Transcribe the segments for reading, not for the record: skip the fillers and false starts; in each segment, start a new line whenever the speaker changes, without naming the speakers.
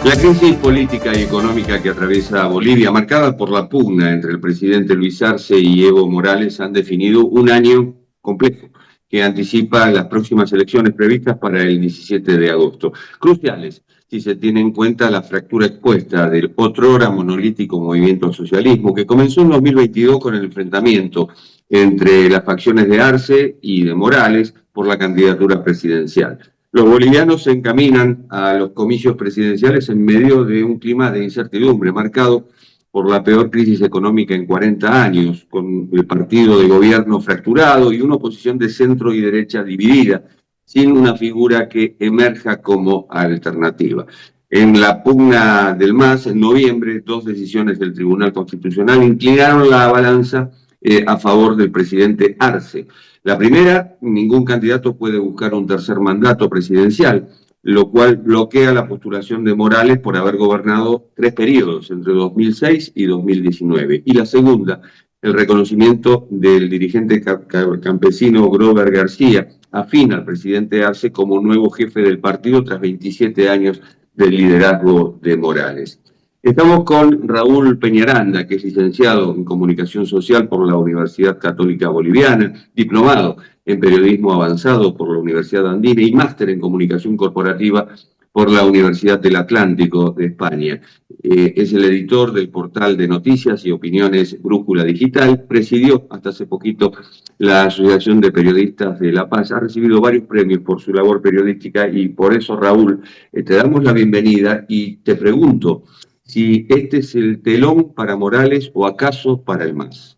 La crisis política y económica que atraviesa Bolivia, marcada por la pugna entre el presidente Luis Arce y Evo Morales, han definido un año complejo que anticipa las próximas elecciones previstas para el 17 de agosto. Cruciales si se tiene en cuenta la fractura expuesta del otrora monolítico movimiento al socialismo, que comenzó en 2022 con el enfrentamiento entre las facciones de Arce y de Morales por la candidatura presidencial. Los bolivianos se encaminan a los comicios presidenciales en medio de un clima de incertidumbre marcado por la peor crisis económica en 40 años, con el partido de gobierno fracturado y una oposición de centro y derecha dividida, sin una figura que emerja como alternativa. En la pugna del MAS, en noviembre, dos decisiones del Tribunal Constitucional inclinaron la balanza a favor del presidente Arce. La primera, ningún candidato puede buscar un tercer mandato presidencial, lo cual bloquea la postulación de Morales por haber gobernado 3 periodos, entre 2006 y 2019. Y la segunda, el reconocimiento del dirigente campesino Grover García, afín al presidente Arce como nuevo jefe del partido tras 27 años del liderazgo de Morales. Estamos con Raúl Peñaranda, que es licenciado en Comunicación Social por la Universidad Católica Boliviana, diplomado en Periodismo Avanzado por la Universidad Andina y máster en Comunicación Corporativa por la Universidad del Atlántico de España. Es el editor del portal de noticias y opiniones Brújula Digital, presidió hasta hace poquito la Asociación de Periodistas de La Paz, ha recibido varios premios por su labor periodística y por eso, Raúl, te damos la bienvenida y te pregunto si este es el telón para Morales o acaso para el MAS.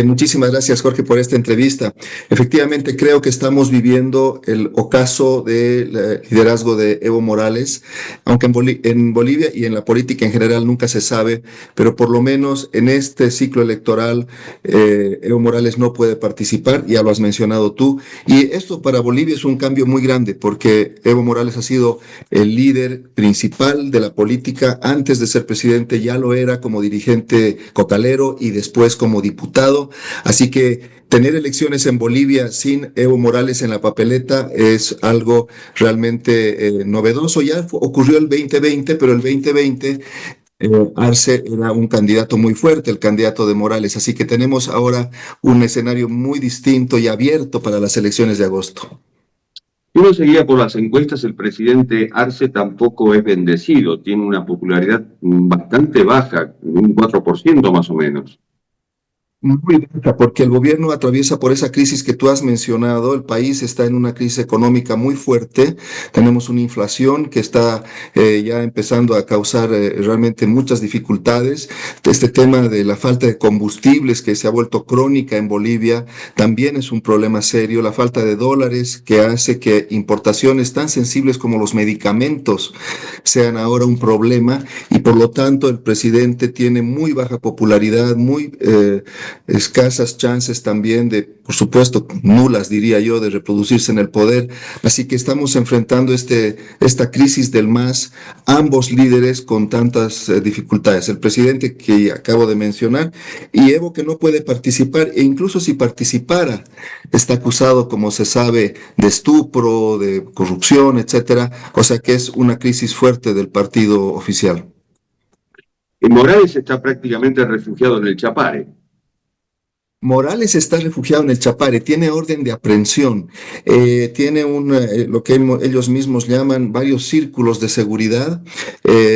Muchísimas gracias, Jorge, por esta entrevista. Efectivamente, creo que estamos viviendo el ocaso del liderazgo de Evo Morales, aunque en Bolivia y en la política en general nunca se sabe, pero por lo menos en este ciclo electoral Evo Morales no puede participar, ya lo has mencionado tú, y esto para Bolivia es un cambio muy grande porque Evo Morales ha sido el líder principal de la política. Antes de ser presidente ya lo era como dirigente cocalero y después como diputado. Así que tener elecciones en Bolivia sin Evo Morales en la papeleta es algo realmente novedoso. Ya ocurrió el 2020, pero el 2020 Arce era un candidato muy fuerte, el candidato de Morales. Así que tenemos ahora un escenario muy distinto y abierto para las elecciones de agosto.
Si uno seguía por las encuestas, el presidente Arce tampoco es bendecido, tiene una popularidad bastante baja, un 4% más o menos.
Muy baja, porque el gobierno atraviesa por esa crisis que tú has mencionado. El país está en una crisis económica muy fuerte. Tenemos una inflación que está ya empezando a causar realmente muchas dificultades. Este tema de la falta de combustibles que se ha vuelto crónica en Bolivia también es un problema serio. La falta de dólares que hace que importaciones tan sensibles como los medicamentos sean ahora un problema y por lo tanto el presidente tiene muy baja popularidad, muy escasas chances también de, por supuesto, nulas diría yo, de reproducirse en el poder. Así que estamos enfrentando esta crisis del MAS, ambos líderes con tantas dificultades. El presidente que acabo de mencionar y Evo que no puede participar e incluso si participara está acusado, como se sabe, de estupro, de corrupción, etcétera. O sea que es una crisis fuerte del partido oficial.
Morales está prácticamente refugiado en el Chapare.
Morales está refugiado en el Chapare, tiene orden de aprehensión, tiene lo que ellos mismos llaman varios círculos de seguridad,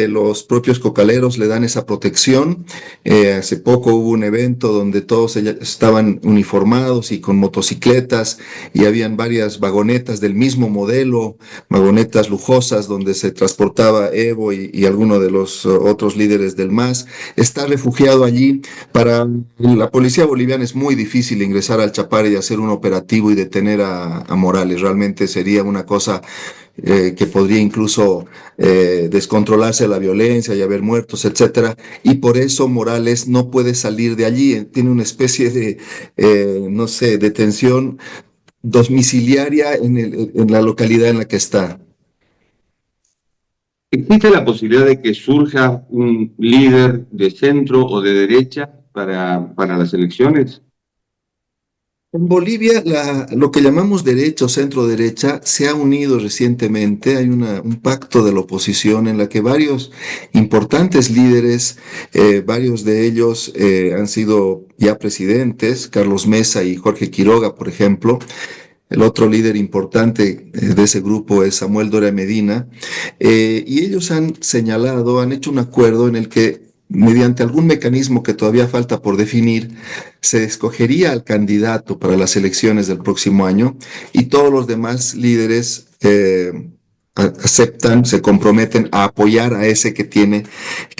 los propios cocaleros le dan esa protección. Hace poco hubo un evento donde todos estaban uniformados y con motocicletas y habían varias vagonetas del mismo modelo, vagonetas lujosas donde se transportaba Evo y alguno de los otros líderes del MAS. Está refugiado allí. Para la policía boliviana es muy difícil ingresar al Chapare y hacer un operativo y detener a Morales. Realmente sería una cosa que podría incluso descontrolarse la violencia y haber muertos, etcétera. Y por eso Morales no puede salir de allí. Tiene una especie de, no sé, detención domiciliaria en la localidad en la que está.
¿Existe la posibilidad de que surja un líder de centro o de derecha para las elecciones?
En Bolivia, lo que llamamos derecha o centro derecha se ha unido recientemente. Hay un pacto de la oposición en la que varios importantes líderes, varios de ellos han sido ya presidentes, Carlos Mesa y Jorge Quiroga, por ejemplo. El otro líder importante de ese grupo es Samuel Doria Medina, y ellos han señalado, han hecho un acuerdo en el que, mediante algún mecanismo que todavía falta por definir, se escogería al candidato para las elecciones del próximo año y todos los demás líderes aceptan, se comprometen a apoyar a ese que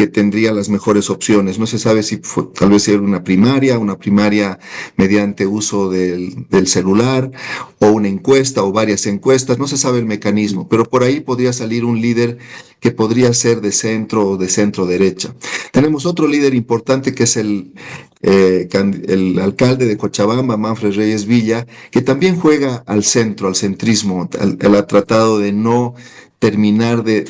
tendría las mejores opciones. No se sabe si tal vez era una primaria mediante uso del celular, o una encuesta o varias encuestas, no se sabe el mecanismo, pero por ahí podría salir un líder que podría ser de centro derecha. Tenemos otro líder importante que es el alcalde de Cochabamba, Manfred Reyes Villa, que también juega al centro, al centrismo. Él ha tratado de no terminar de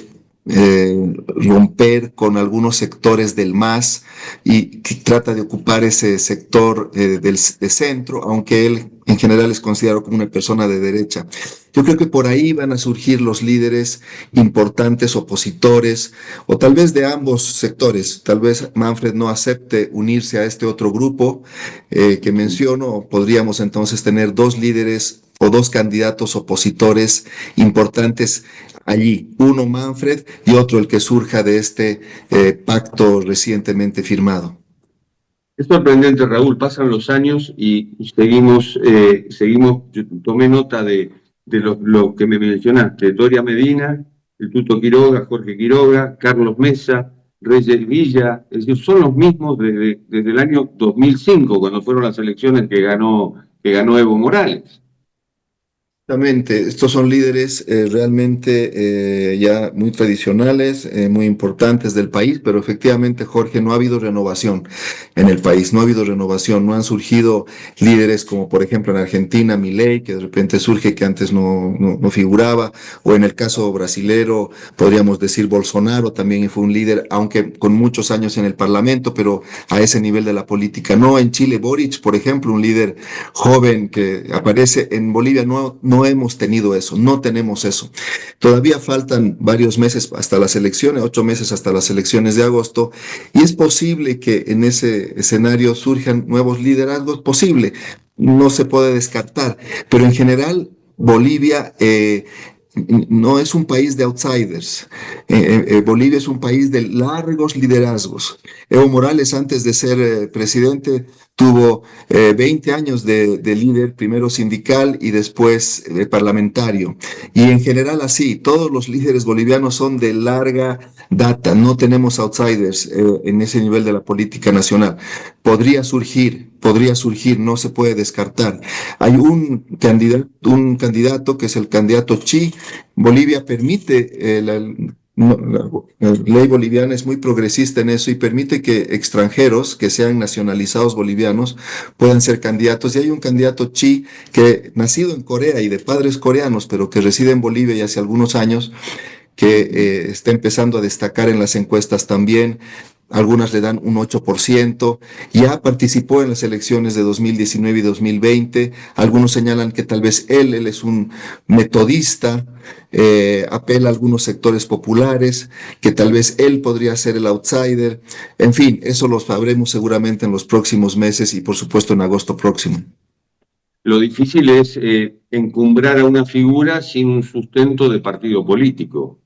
romper con algunos sectores del MAS y que trata de ocupar ese sector de centro, aunque él en general es considerado como una persona de derecha. Yo creo que por ahí van a surgir los líderes importantes, opositores, o tal vez de ambos sectores. Tal vez Manfred no acepte unirse a este otro grupo que menciono. Podríamos entonces tener dos líderes o dos candidatos opositores importantes allí. Uno Manfred y otro el que surja de este pacto recientemente firmado.
Es sorprendente, Raúl, pasan los años y seguimos, yo tomé nota de lo que me mencionaste, Doria Medina, el Tuto Quiroga, Jorge Quiroga, Carlos Mesa, Reyes Villa, es decir, son los mismos desde el año 2005, cuando fueron las elecciones que ganó Evo Morales.
Exactamente, estos son líderes realmente ya muy tradicionales, muy importantes del país, pero efectivamente, Jorge, no ha habido renovación en el país, no ha habido renovación, no han surgido líderes como por ejemplo en Argentina, Milei, que de repente surge que antes no figuraba, o en el caso brasilero podríamos decir Bolsonaro, también fue un líder, aunque con muchos años en el Parlamento, pero a ese nivel de la política no. En Chile, Boric, por ejemplo, un líder joven que aparece. En Bolivia no hemos tenido eso, no tenemos eso. Todavía faltan varios meses hasta las elecciones, 8 meses hasta las elecciones de agosto, y es posible que en ese escenario surjan nuevos liderazgos, posible, no se puede descartar, pero en general Bolivia no es un país de outsiders. Bolivia es un país de largos liderazgos. Evo Morales, antes de ser presidente, tuvo 20 años de líder, primero sindical y después parlamentario. Y en general así, todos los líderes bolivianos son de larga data, no tenemos outsiders en ese nivel de la política nacional. Podría surgir, no se puede descartar. Hay un candidato que es el candidato Chi. Bolivia permite la ley boliviana es muy progresista en eso y permite que extranjeros que sean nacionalizados bolivianos puedan ser candidatos. Y hay un candidato Chi que nacido en Corea y de padres coreanos, pero que reside en Bolivia ya hace algunos años, que está empezando a destacar en las encuestas también. Algunas le dan un 8%, ya participó en las elecciones de 2019 y 2020, algunos señalan que tal vez él es un metodista, apela a algunos sectores populares, que tal vez él podría ser el outsider. En fin, eso lo sabremos seguramente en los próximos meses y por supuesto en agosto próximo.
Lo difícil es encumbrar a una figura sin un sustento de partido político.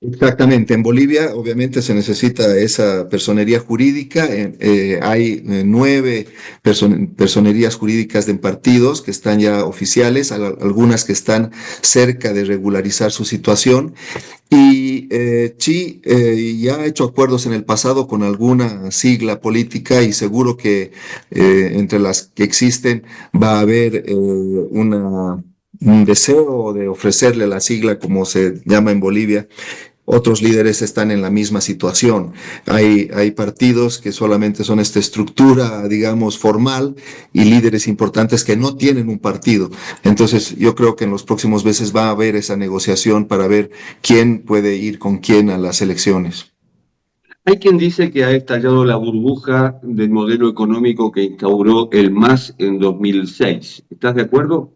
Exactamente, en Bolivia obviamente se necesita esa personería jurídica. Hay 9 personerías jurídicas de partidos que están ya oficiales, algunas que están cerca de regularizar su situación. Y Chi ya ha hecho acuerdos en el pasado con alguna sigla política y seguro que entre las que existen va a haber un deseo de ofrecerle la sigla, como se llama en Bolivia. Otros líderes están en la misma situación. Hay partidos que solamente son esta estructura, digamos, formal, y líderes importantes que no tienen un partido. Entonces, yo creo que en los próximos meses va a haber esa negociación para ver quién puede ir con quién a las elecciones.
Hay quien dice que ha estallado la burbuja del modelo económico que instauró el MAS en 2006. ¿Estás de acuerdo?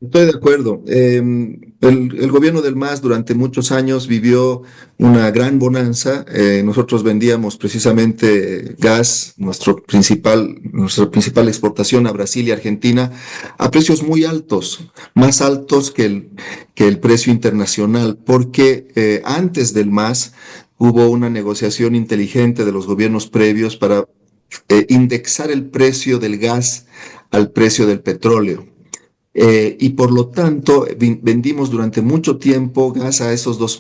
Estoy de acuerdo. El gobierno del MAS durante muchos años vivió una gran bonanza. Nosotros vendíamos precisamente gas, nuestra principal exportación a Brasil y Argentina, a precios muy altos, más altos que el precio internacional, porque antes del MAS hubo una negociación inteligente de los gobiernos previos para indexar el precio del gas al precio del petróleo. Y por lo tanto vendimos durante mucho tiempo gas a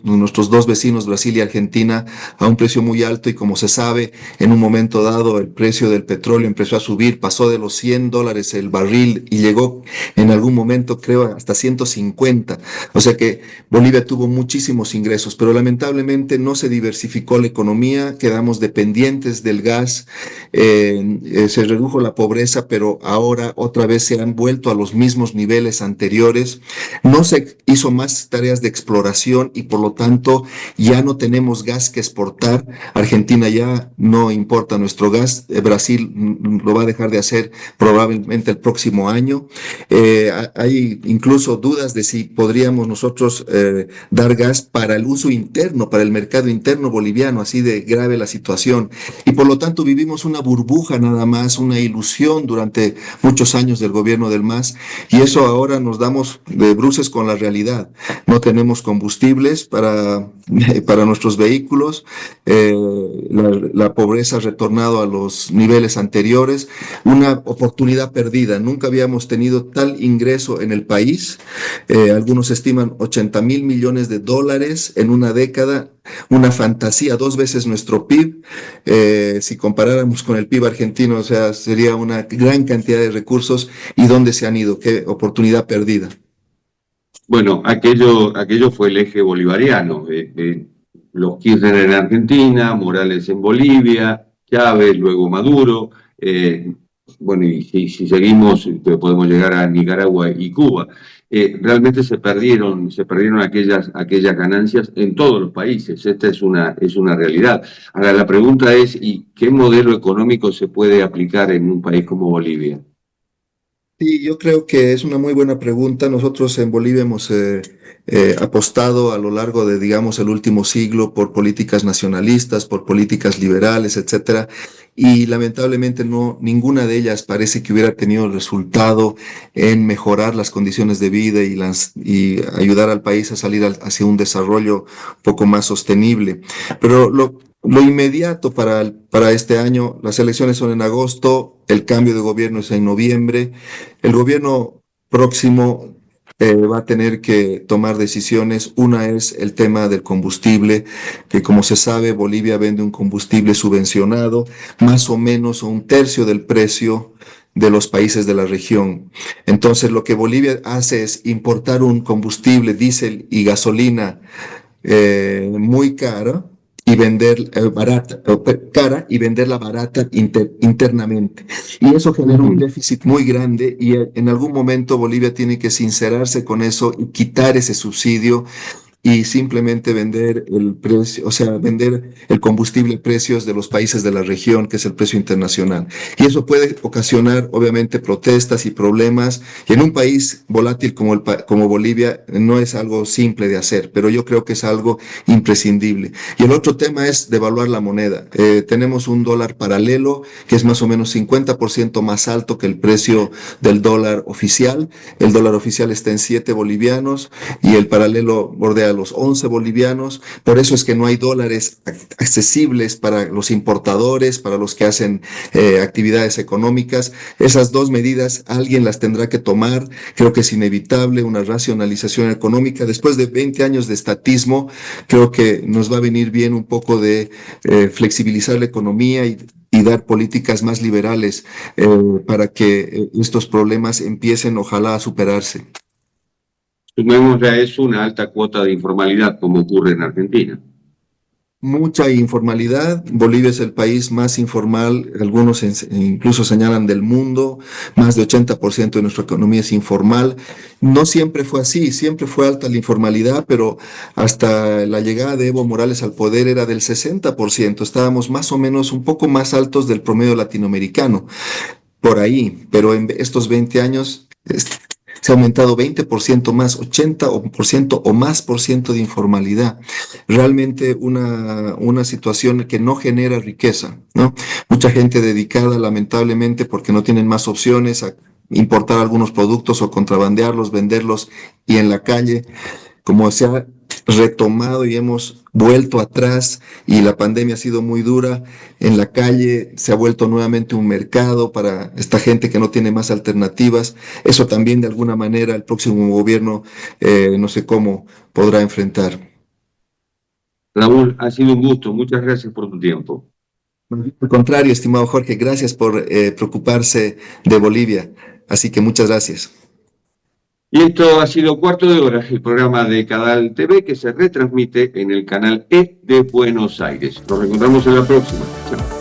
nuestros dos vecinos, Brasil y Argentina, a un precio muy alto y como se sabe, en un momento dado el precio del petróleo empezó a subir, pasó de los $100 el barril y llegó en algún momento creo hasta 150. O sea que Bolivia tuvo muchísimos ingresos, pero lamentablemente no se diversificó la economía, quedamos dependientes del gas, se redujo la pobreza, pero ahora otra vez se han vuelto a los mismos niveles anteriores. No se hizo más tareas de exploración y por lo tanto ya no tenemos gas que exportar. Argentina ya no importa nuestro gas. Brasil lo va a dejar de hacer probablemente el próximo año. Hay incluso dudas de si podríamos nosotros dar gas para el uso interno, para el mercado interno boliviano, así de grave la situación. Y por lo tanto vivimos una burbuja nada más, una ilusión durante muchos años del gobierno del MAS y eso ahora nos damos de bruces con la realidad. No tenemos combustibles para nuestros vehículos, la pobreza ha retornado a los niveles anteriores, una oportunidad perdida. Nunca habíamos tenido tal ingreso en el país. Algunos estiman 80.000 millones de dólares en una década, una fantasía, 2 veces nuestro PIB. Si comparáramos con el PIB argentino, o sea, sería una gran cantidad de recursos y dónde se han ido, qué oportunidad perdida.
Bueno, aquello fue el eje bolivariano. Los Kirchner en Argentina, Morales en Bolivia, Chávez, luego Maduro. Bueno, y si seguimos, podemos llegar a Nicaragua y Cuba. Realmente se perdieron aquellas ganancias en todos los países. Esta es una realidad. Ahora, la pregunta es, ¿y qué modelo económico se puede aplicar en un país como Bolivia?
Sí, yo creo que es una muy buena pregunta. Nosotros en Bolivia hemos apostado a lo largo de, digamos, el último siglo por políticas nacionalistas, por políticas liberales, etcétera, y lamentablemente no, ninguna de ellas parece que hubiera tenido el resultado en mejorar las condiciones de vida y ayudar al país a salir hacia un desarrollo un poco más sostenible. Pero lo inmediato para este año, las elecciones son en agosto, el cambio de gobierno es en noviembre. El gobierno próximo va a tener que tomar decisiones. Una es el tema del combustible, que como se sabe, Bolivia vende un combustible subvencionado, más o menos un tercio del precio de los países de la región. Entonces, lo que Bolivia hace es importar un combustible, diésel y gasolina muy cara y vender cara y venderla barata internamente. Y eso genera un déficit muy grande y en algún momento Bolivia tiene que sincerarse con eso y quitar ese subsidio y simplemente vender el precio, o sea, vender el combustible a precios de los países de la región, que es el precio internacional. Y eso puede ocasionar, obviamente, protestas y problemas. Y en un país volátil como Bolivia no es algo simple de hacer, pero yo creo que es algo imprescindible. Y el otro tema es devaluar la moneda. Tenemos un dólar paralelo que es más o menos 50% más alto que el precio del dólar oficial. El dólar oficial está en 7 bolivianos y el paralelo bordea a los 11 bolivianos. Por eso es que no hay dólares accesibles para los importadores, para los que hacen actividades económicas. Esas dos medidas alguien las tendrá que tomar. Creo que es inevitable una racionalización económica. Después de 20 años de estatismo, creo que nos va a venir bien un poco de flexibilizar la economía y dar políticas más liberales para que estos problemas empiecen, ojalá, a superarse.
Sumémosle a eso una alta cuota de informalidad, como ocurre en Argentina.
mucha informalidad. Bolivia es el país más informal, algunos incluso señalan del mundo, más de 80% de nuestra economía es informal. No siempre fue así, siempre fue alta la informalidad, pero hasta la llegada de Evo Morales al poder era del 60%, estábamos más o menos un poco más altos del promedio latinoamericano, por ahí, pero en estos 20 años se ha aumentado 20% más, 80% o más por ciento de informalidad. Realmente una situación que no genera riqueza, ¿no? Mucha gente dedicada, lamentablemente, porque no tienen más opciones a importar algunos productos o contrabandearlos, venderlos y en la calle como se ha retomado y hemos vuelto atrás y la pandemia ha sido muy dura, en la calle se ha vuelto nuevamente un mercado para esta gente que no tiene más alternativas. Eso también de alguna manera el próximo gobierno no sé cómo podrá enfrentar.
Raúl, ha sido un gusto. Muchas gracias por tu tiempo.
Al contrario, estimado Jorge, gracias por preocuparse de Bolivia. Así que muchas gracias.
Y esto ha sido Cuarto de Hora, el programa de Cadal TV que se retransmite en el canal E de Buenos Aires. Nos encontramos en la próxima. Chao.